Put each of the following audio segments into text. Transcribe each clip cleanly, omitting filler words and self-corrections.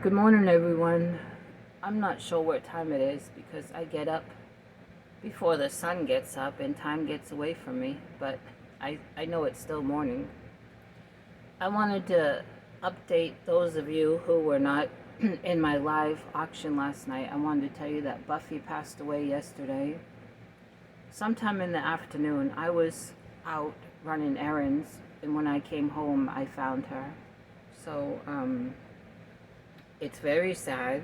Good morning, everyone. I'm not sure what time it is because I get up before the sun gets up and time gets away from me, but I know it's still morning. I wanted to update those of you who were not in my live auction last night. I wanted to tell you that Buffy passed away yesterday. Sometime in the afternoon, I was out running errands, and when I came home, I found her. So, it's very sad,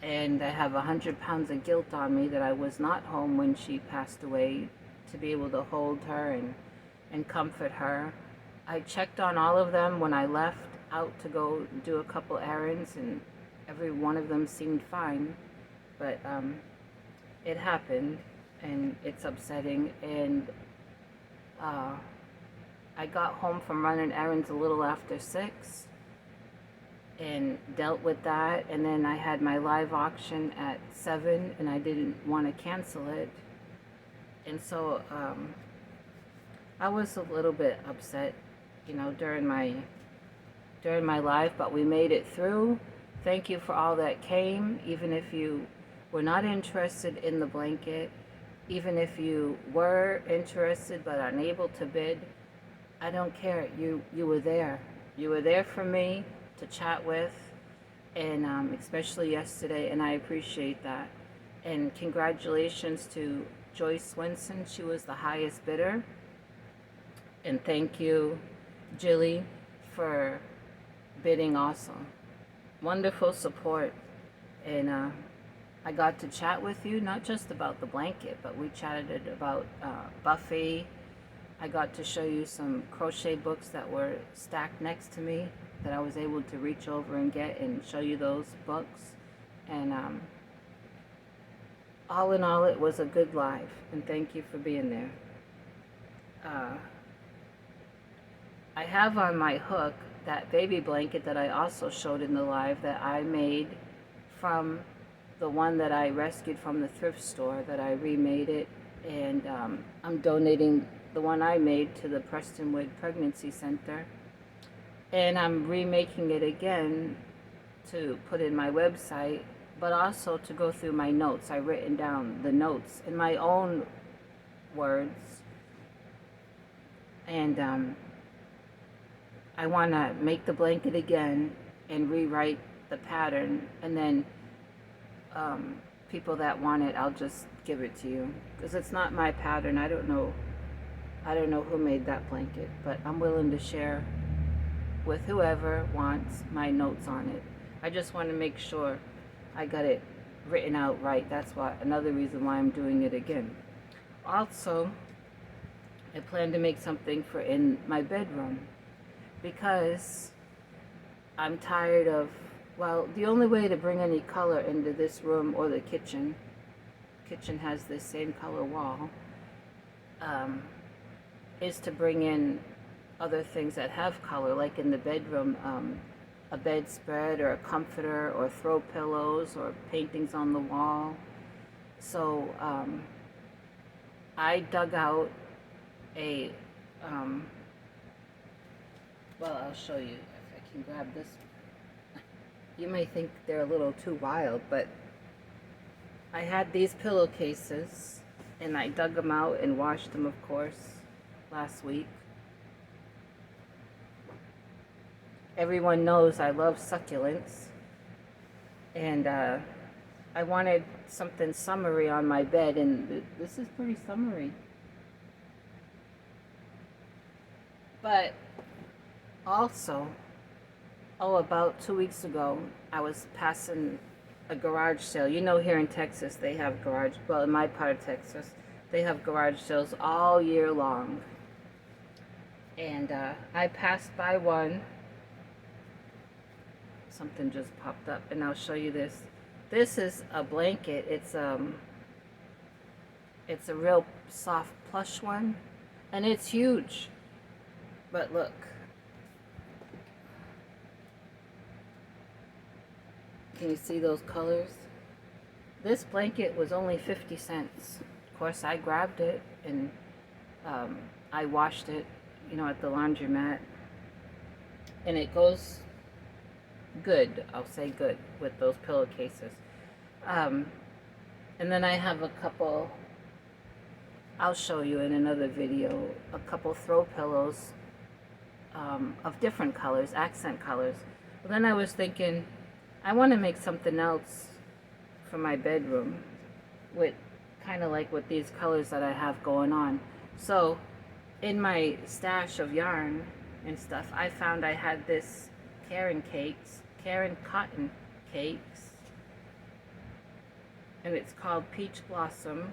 and I have 100 pounds of guilt on me that I was not home when she passed away to be able to hold her and comfort her. I checked on all of them when I left out to go do a couple errands, and every one of them seemed fine, but it happened, and it's upsetting. And I got home from running errands a little after 6 and dealt with that, and then I had my live auction at 7 and I didn't want to cancel it, and so I was a little bit upset, during my live, but we made it through. Thank you for all that came, even if you were not interested in the blanket, even if you were interested but unable to bid. I don't care. You were there. You were there for me to chat with, and especially yesterday, and I appreciate that. And congratulations to Joyce Swinson. She was the highest bidder. And thank you, Jilly, for bidding also. Wonderful support. And I got to chat with you, not just about the blanket, but we chatted about Buffy. I got to show you some crochet books that were stacked next to me that I was able to reach over and get and show you those books. And all in all, it was a good live, and thank you for being there. I have on my hook that baby blanket that I also showed in the live that I made from the one that I rescued from the thrift store, that I remade it, and I'm donating the one I made to the Prestonwood Pregnancy Center, and I'm remaking it again to put in my website, but also to go through my notes. I've written down the notes in my own words, and I want to make the blanket again and rewrite the pattern, and then people that want it, I'll just give it to you, because it's not my pattern. I don't know who made that blanket, but I'm willing to share with whoever wants my notes on it. I just want to make sure I got it written out right. That's another reason why I'm doing it again. Also, I plan to make something for in my bedroom, because I'm tired of, the only way to bring any color into this room or the kitchen has this same color wall, is to bring in other things that have color, like in the bedroom, a bedspread or a comforter or throw pillows or paintings on the wall. So I dug out a, I'll show you if I can grab this. You may think they're a little too wild, but I had these pillowcases, and I dug them out and washed them, of course, last week. Everyone knows I love succulents, and I wanted something summery on my bed, and this is pretty summery. But also, about 2 weeks ago, I was passing a garage sale. Here in Texas, they have in my part of Texas, they have garage sales all year long. And I passed by one. Something just popped up, and I'll show you this. This is a blanket. It's a real soft plush one, and it's huge. But look. Can you see those colors? This blanket was only 50 cents. Of course, I grabbed it, and I washed it, at the laundromat. And it goes good. I'll say good with those pillowcases. Um, and then I have a couple, I'll show you in another video, a couple throw pillows of different colors, accent colors. But then I was thinking, I want to make something else for my bedroom with kind of like with these colors that I have going on. So in my stash of yarn and stuff, I found I had this caLLin cotton cakes, and it's called Peach Blossom.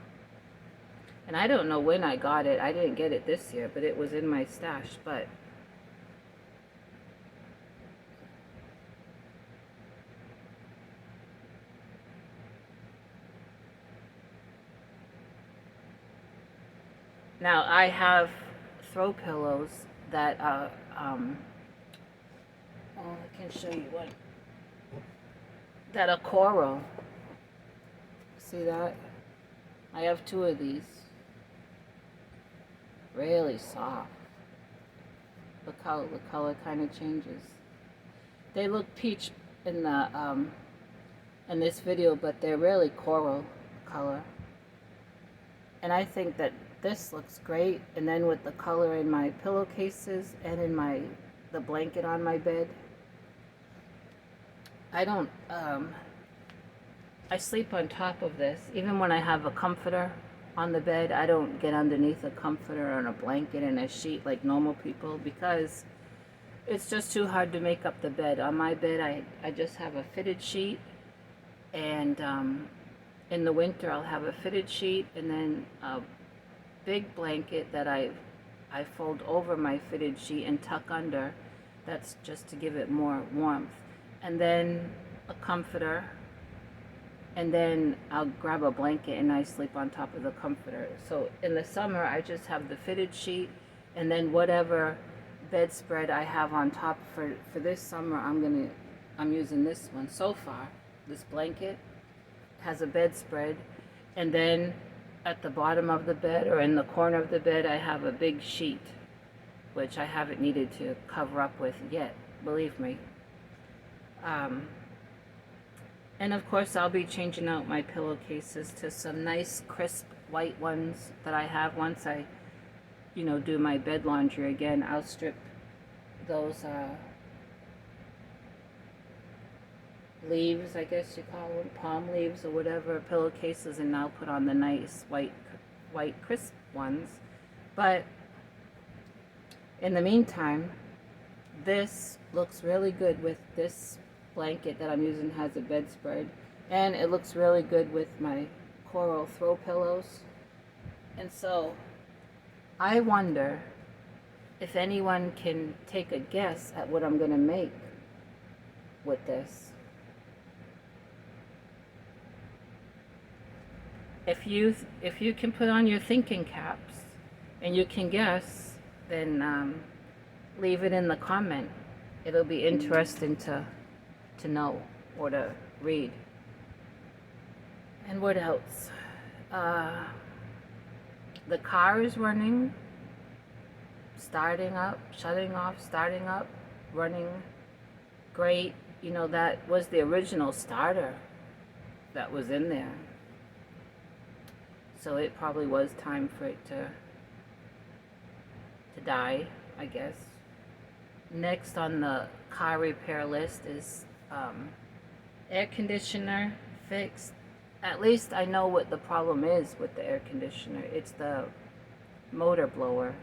And I don't know when I got it. I didn't get it this year, but it was in my stash. But now I have throw pillows that oh, I can show you one, that are coral. See that? I have two of these. Really soft. The color kind of changes. They look peach in the in this video, but they're really coral color. And I think that this looks great. And then with the color in my pillowcases and in the blanket on my bed, I sleep on top of this. Even when I have a comforter on the bed, I don't get underneath a comforter and a blanket and a sheet like normal people, because it's just too hard to make up the bed. On my bed, I just have a fitted sheet, and in the winter I'll have a fitted sheet and then a big blanket that I fold over my fitted sheet and tuck under. That's just to give it more warmth. And then a comforter, and then I'll grab a blanket and I sleep on top of the comforter. So in the summer, I just have the fitted sheet, and then whatever bedspread I have on top for this summer, I'm using this one so far. This blanket has a bedspread, and then at the bottom of the bed or in the corner of the bed, I have a big sheet, which I haven't needed to cover up with yet, believe me. And of course, I'll be changing out my pillowcases to some nice crisp white ones that I have. Once I, do my bed laundry again, I'll strip those leaves, I guess you call them, palm leaves or whatever, pillowcases, and I'll put on the nice white crisp ones. But in the meantime, this looks really good with this blanket that I'm using. Has a bedspread, and it looks really good with my coral throw pillows. And so I wonder if anyone can take a guess at what I'm going to make with this. If you can put on your thinking caps and you can guess, then leave it in the comment. It'll be interesting to know or to read. And what else? The car is running, starting up, shutting off, starting up, running great. That was the original starter that was in there. So it probably was time for it to die, I guess. Next on the car repair list is air conditioner fixed. At least I know what the problem is with the air conditioner. It's the motor blower.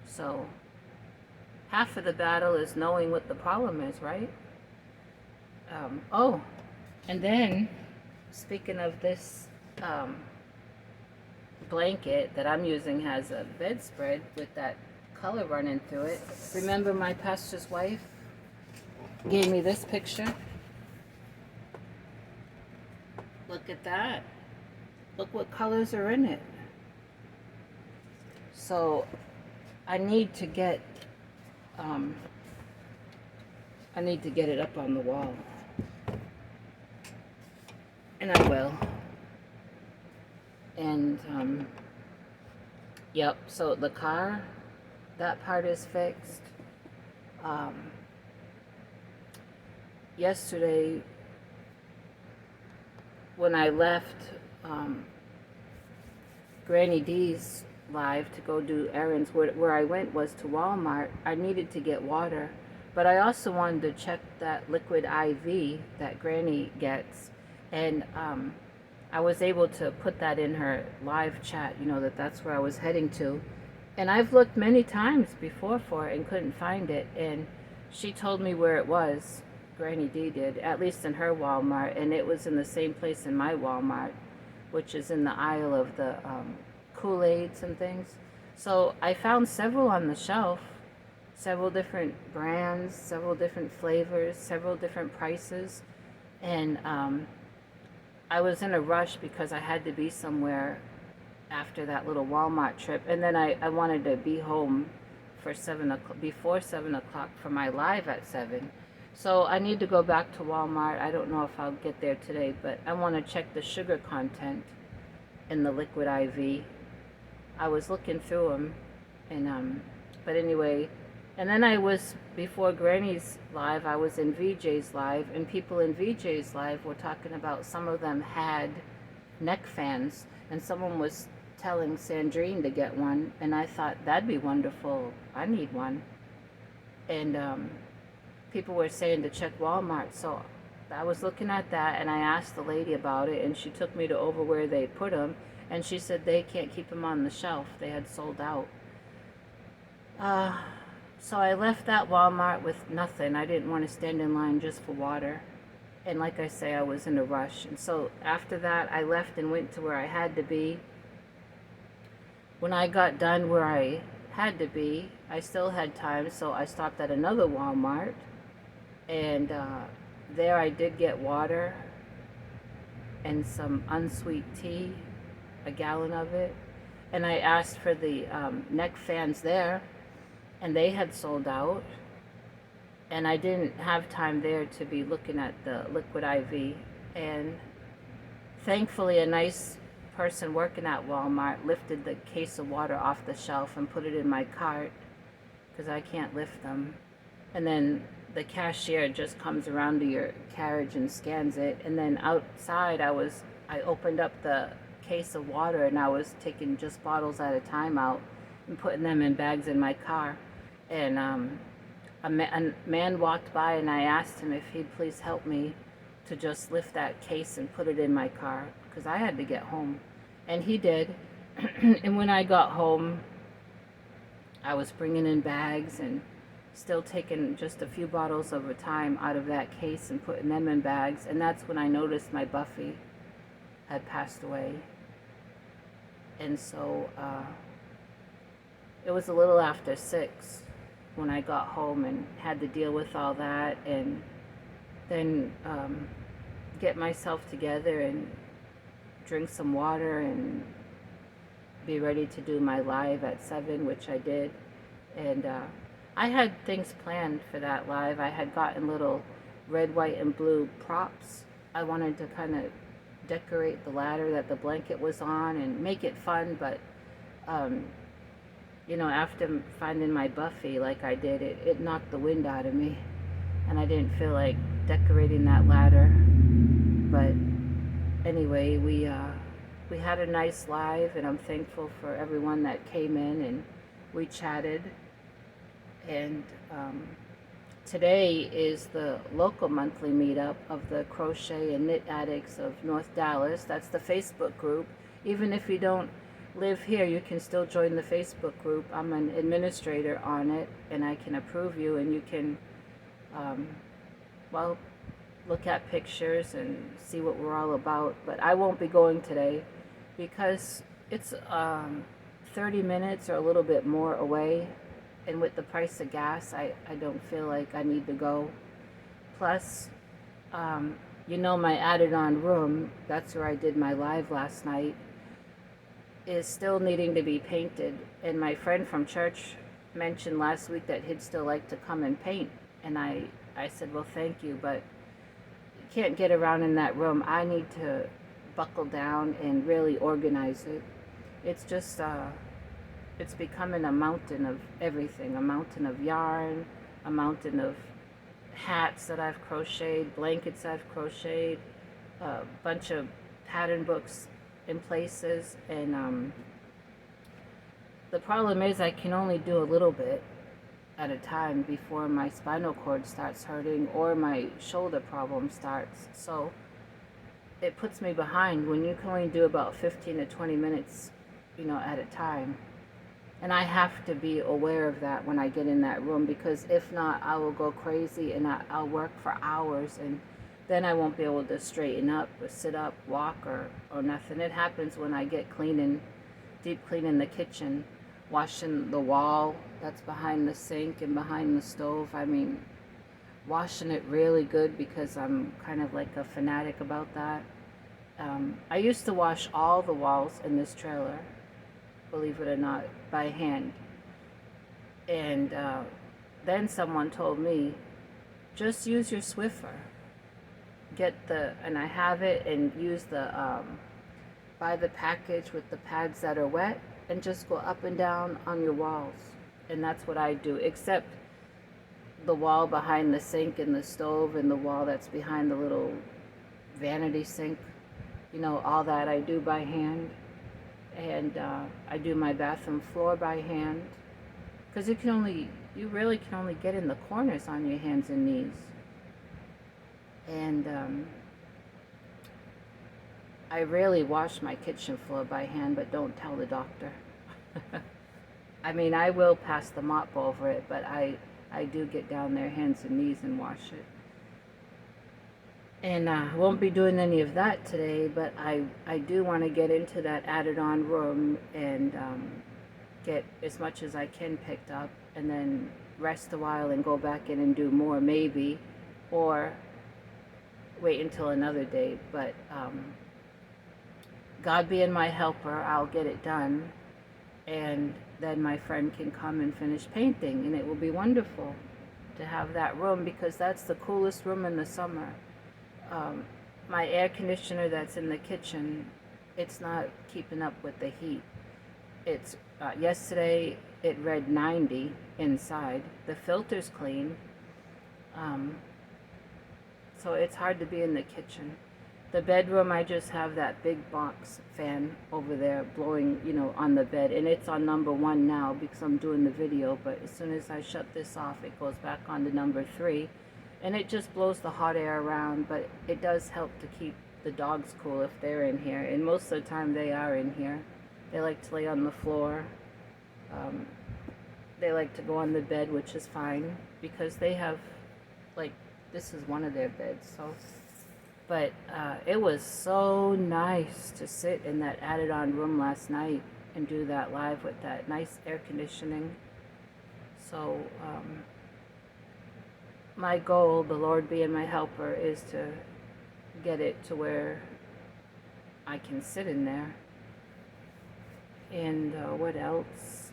So half of the battle is knowing what the problem is, right? Oh, and then speaking of this blanket that I'm using, has a bedspread with that color running through it. Remember my pastor's wife gave me this picture? Look at that. Look what colors are in it. So I need to get it up on the wall. And I will. And yep, so the car, that part is fixed. yesterday when I left Granny D's live to go do errands, where I went was to Walmart. I needed to get water, but I also wanted to check that liquid IV that Granny gets, and I was able to put that in her live chat, that's where I was heading to. And I've looked many times before for it and couldn't find it, and she told me where it was. Granny D did, at least in her Walmart, and it was in the same place in my Walmart, which is in the aisle of the Kool-Aids and things. So I found several on the shelf, several different brands, several different flavors, several different prices, and I was in a rush because I had to be somewhere after that little Walmart trip, and then I wanted to be home for before 7 o'clock for my live at 7. So I need to go back to Walmart. I don't know if I'll get there today, but I want to check the sugar content in the liquid IV. I was looking through them, and but anyway, and then before Granny's live, I was in VJ's live, and people in VJ's live were talking about some of them had neck fans, and someone was telling Sandrine to get one, and I thought that'd be wonderful. I need one. And people were saying to check Walmart, so I was looking at that, and I asked the lady about it, and she took me to over where they put them, and she said they can't keep them on the shelf. They had sold out. So I left that Walmart with nothing. I didn't want to stand in line just for water. And like I say, I was in a rush. And so after that, I left and went to where I had to be. When I got done where I had to be, I still had time, so I stopped at another Walmart. And there I did get water and some unsweet tea, a gallon of it. And I asked for the neck fans there, and they had sold out. And I didn't have time there to be looking at the liquid IV. And thankfully, a nice person working at Walmart lifted the case of water off the shelf and put it in my cart, because I can't lift them. And then the cashier just comes around to your carriage and scans it. And then outside, I opened up the case of water, and I was taking just bottles at a time out and putting them in bags in my car. And a man walked by, and I asked him if he'd please help me to just lift that case and put it in my car, because I had to get home. And he did. And when I got home, I was bringing in bags and still taking just a few bottles of a time out of that case and putting them in bags. And that's when I noticed my Buffy had passed away. And so it was a little after 6 when I got home and had to deal with all that, and then get myself together and drink some water and be ready to do my live at 7, which I did. And I had things planned for that live. I had gotten little red, white, and blue props. I wanted to kind of decorate the ladder that the blanket was on and make it fun, but after finding my Buffy like I did, it knocked the wind out of me, and I didn't feel like decorating that ladder. But anyway, we had a nice live, and I'm thankful for everyone that came in, and we chatted. And today is the local monthly meetup of the Crochet and Knit Addicts of North Dallas. That's the Facebook group. Even if you don't live here, you can still join the Facebook group. I'm an administrator on it, and I can approve you, and you can look at pictures and see what we're all about. But I won't be going today because it's 30 minutes or a little bit more away, and with the price of gas, I don't feel like I need to go. Plus, my added on room, that's where I did my live last night, is still needing to be painted. And my friend from church mentioned last week that he'd still like to come and paint. And I said, well, thank you, but you can't get around in that room. I need to buckle down and really organize it. It's just, it's becoming a mountain of everything, a mountain of yarn, a mountain of hats that I've crocheted, blankets I've crocheted, a bunch of pattern books in places, and the problem is I can only do a little bit at a time before my spinal cord starts hurting or my shoulder problem starts. So it puts me behind when you can only do about 15 to 20 minutes, at a time. And I have to be aware of that when I get in that room, because if not, I will go crazy and I'll work for hours, and then I won't be able to straighten up or sit up, walk, or nothing. It happens when I get deep cleaning the kitchen, washing the wall that's behind the sink and behind the stove. I mean, washing it really good, because I'm kind of like a fanatic about that. I used to wash all the walls in this trailer, believe it or not, by hand. And then someone told me, just use your Swiffer. And I have it, and use buy the package with the pads that are wet, and just go up and down on your walls. And that's what I do, except the wall behind the sink and the stove, and the wall that's behind the little vanity sink. All that I do by hand. And I do my bathroom floor by hand, because you really can only get in the corners on your hands and knees. And I rarely wash my kitchen floor by hand, but don't tell the doctor. I mean, I will pass the mop over it, but I do get down there hands and knees and wash it. And I won't be doing any of that today, but I do want to get into that added on room and get as much as I can picked up, and then rest a while and go back in and do more, maybe, or wait until another day. But God being my helper, I'll get it done, and then my friend can come and finish painting, and it will be wonderful to have that room, because that's the coolest room in the summer. My air conditioner that's in the kitchen, it's not keeping up with the heat. It's yesterday it read 90 inside. The filter's clean, so it's hard to be in the kitchen. The bedroom, I just have that big box fan over there blowing, on the bed, and it's on number 1 now because I'm doing the video. But as soon as I shut this off, it goes back on to number 3. And it just blows the hot air around, but it does help to keep the dogs cool if they're in here. And most of the time they are in here. They like to lay on the floor. They like to go on the bed, which is fine, because they have, this is one of their beds. So, but it was so nice to sit in that added on room last night and do that live with that nice air conditioning. So, my goal, the Lord being my helper, is to get it to where I can sit in there. And what else?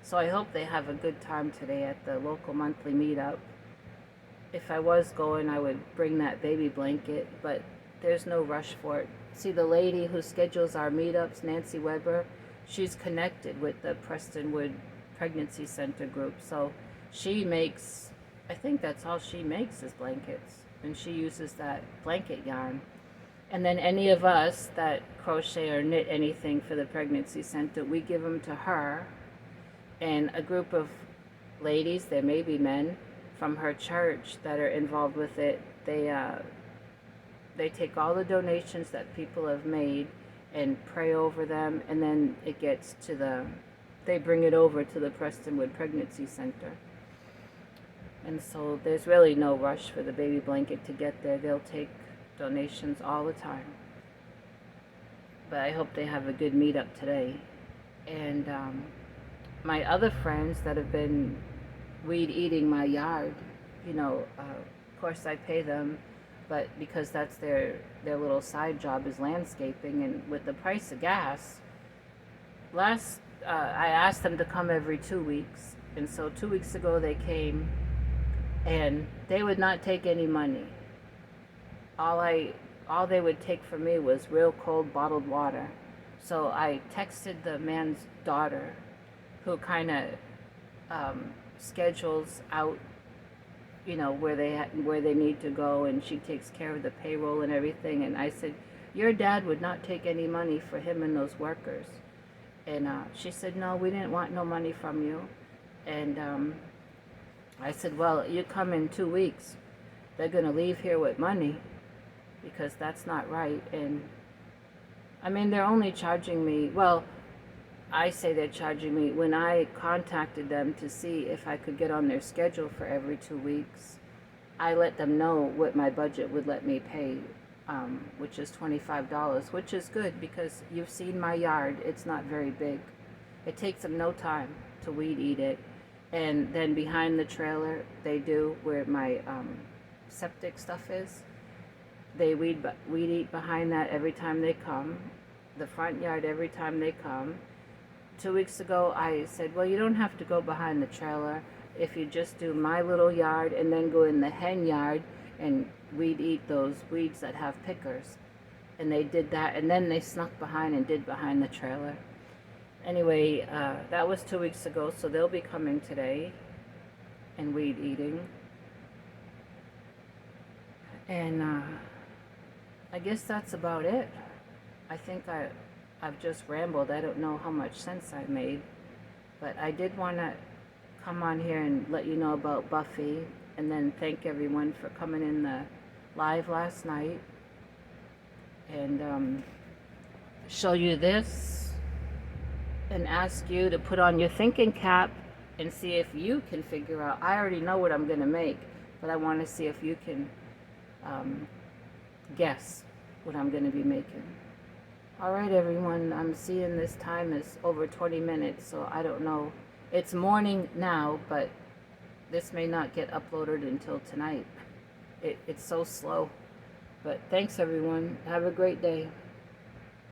So I hope they have a good time today at the local monthly meetup. If I was going, I would bring that baby blanket, but there's no rush for it. See, the lady who schedules our meetups, Nancy Weber, she's connected with the Prestonwood Pregnancy Center group, so she makes, I think that's all she makes is blankets, and she uses that blanket yarn. And then any of us that crochet or knit anything for the pregnancy center, we give them to her, and a group of ladies, there may be men from her church that are involved with it, they take all the donations that people have made and pray over them, and then it gets to they bring it over to the Prestonwood Pregnancy Center. And so there's really no rush for the baby blanket to get there. They'll take donations all the time. But I hope they have a good meetup today. And my other friends that have been weed eating my yard, of course I pay them, but because that's their little side job is landscaping, and with the price of gas, I asked them to come every 2 weeks, and so 2 weeks ago they came, and they would not take any money. All they would take from me was real cold bottled water. So I texted the man's daughter, who kind of schedules out, you know, where they need to go, and she takes care of the payroll and everything. And I said, your dad would not take any money for him and those workers. And she said, no, we didn't want no money from you. And I said, well, you come in 2 weeks, they're going to leave here with money, because that's not right. And I mean, they're only charging me, well, I say they're charging me. When I contacted them to see if I could get on their schedule for every 2 weeks, I let them know what my budget would let me pay, which is $25, which is good, because you've seen my yard. It's not very big. It takes them no time to weed eat it. And then behind the trailer, they do, where my septic stuff is, they weed eat behind that every time they come. The front yard every time they come. 2 weeks ago, I said, well, you don't have to go behind the trailer. If you just do my little yard and then go in the hen yard and weed eat those weeds that have pickers. And they did that, and then they snuck behind and did behind the trailer. Anyway, that was 2 weeks ago, so they'll be coming today and weed eating. And I guess that's about it. I think I've just rambled. I don't know how much sense I made, but I did want to come on here and let you know about Buffy, and then thank everyone for coming in the live last night, and show you this and ask you to put on your thinking cap and see if you can figure out. I already know what I'm going to make, but I want to see if you can guess what I'm going to be making. All right, everyone, I'm seeing this time is over 20 minutes, so I don't know. It's morning now, but this may not get uploaded until tonight. It's so slow. But thanks, everyone. Have a great day.